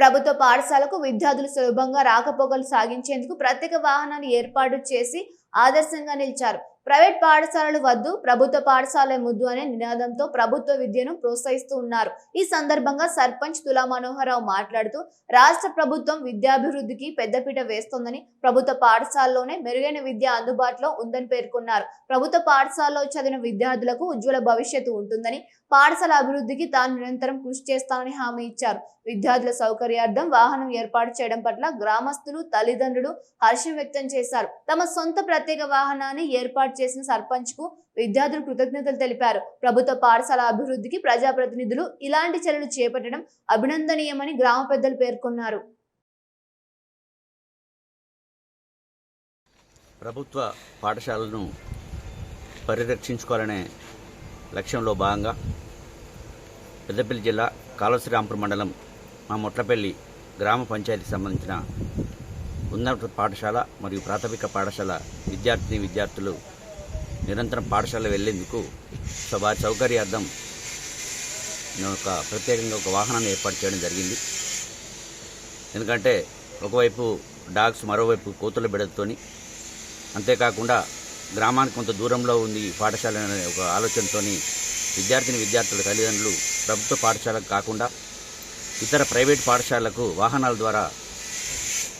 ప్రభుత్వ పాఠశాలకు విద్యార్థులు సులభంగా రాకపోకలు సాగించేందుకు ప్రత్యేక వాహనాన్ని ఏర్పాటు చేసి ఆదర్శంగా నిలిచారు. ప్రైవేట్ పాఠశాలలు వద్దు, ప్రభుత్వ పాఠశాలే ముద్దు అనే నినాదంతో ప్రభుత్వ విద్యను ప్రోత్సహిస్తూ ఉన్నారు. ఈ సందర్భంగా సర్పంచ్ తులా మనోహరరావు మాట్లాడుతూ రాష్ట్ర ప్రభుత్వం విద్యాభివృద్ధికి పెద్దపీట వేస్తోందని, ప్రభుత్వ పాఠశాలలోనే మెరుగైన విద్య అందుబాటులో ఉందని పేర్కొన్నారు. ప్రభుత్వ పాఠశాలలో చదివిన విద్యార్థులకు ఉజ్వల భవిష్యత్తు ఉంటుందని, పాఠశాల అభివృద్ధికి తాను నిరంతరం కృషి చేస్తానని హామీ ఇచ్చారు. విద్యార్థుల సౌకర్యార్థం వాహనం ఏర్పాటు చేయడం పట్ల గ్రామస్తులు, తల్లిదండ్రులు హర్షం వ్యక్తం చేశారు. తమ సొంత ప్రత్యేక వాహనాన్ని ఏర్పాటు చేసిన సర్పంచ్ కు విద్యార్థులు కృతజ్ఞతలు తెలిపారు. ప్రభుత్వ పాఠశాల అభివృద్ధికి ప్రజాప్రతినిధులు ఇలాంటి చర్యలు చేపట్టడం అభినందనీయమని గ్రామ పెద్దలు పేర్కొన్నారు. ప్రభుత్వ పాఠశాలను పరిరక్షించుకోవాలనే లక్ష్యంలో భాగంగా పెద్దపల్లి జిల్లా కాళశ్రీరాంపూర్ మండలం మా మొట్లపల్లి గ్రామ పంచాయతీకి సంబంధించిన ఉన్నత పాఠశాల మరియు ప్రాథమిక పాఠశాల విద్యార్థులు నిరంతరం పాఠశాల వెళ్లేందుకు వారి సౌకర్యార్థం ప్రత్యేకంగా ఒక వాహనాన్ని ఏర్పాటు చేయడం జరిగింది. ఎందుకంటే ఒకవైపు డాగ్స్, మరోవైపు కోతుల బిడతతోని, అంతేకాకుండా గ్రామానికి కొంత దూరంలో ఉంది పాఠశాల అనే ఒక ఆలోచనతో విద్యార్థుల తల్లిదండ్రులు ప్రభుత్వ పాఠశాలకు కాకుండా ఇతర ప్రైవేట్ పాఠశాలకు వాహనాల ద్వారా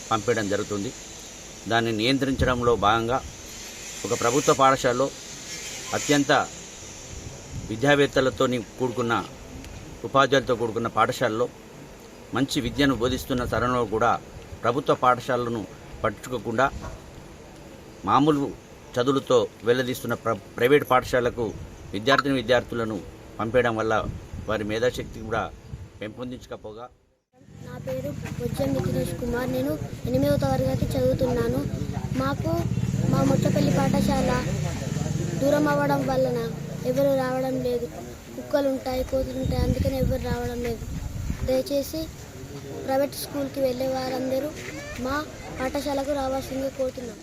పంపించడం జరుగుతుంది. దాన్ని నియంత్రించడంలో భాగంగా ఒక ప్రభుత్వ పాఠశాలలో అత్యంత విద్యావేత్తలతో కూడుకున్న ఉపాధ్యాయులతో కూడుకున్న పాఠశాలలో మంచి విద్యను బోధిస్తున్న తరుణంలో కూడా ప్రభుత్వ పాఠశాలను పట్టించుకోకుండా మామూలు చదువులతో వెళ్లదీస్తున్న ప్రైవేట్ పాఠశాలకు విద్యార్థులను పంపేయడం వల్ల వారి మేధాశక్తి కూడా పెంపొందించకపోగా. నా పేరు బొజ్జం నిఖిలేష్ కుమార్. నేను 8వ తరగతి చదువుతున్నాను. మాకు మా మొట్టపల్లి పాఠశాల దూరం అవ్వడం వలన ఎవరు రావడం లేదు. కుక్కలు ఉంటాయి, కోతులు ఉంటాయి, అందుకని ఎవరు రావడం లేదు. దయచేసి ప్రైవేట్ స్కూల్కి వెళ్ళే వారందరూ మా పాఠశాలకు రావాల్సిందిగా కోరుతున్నాం.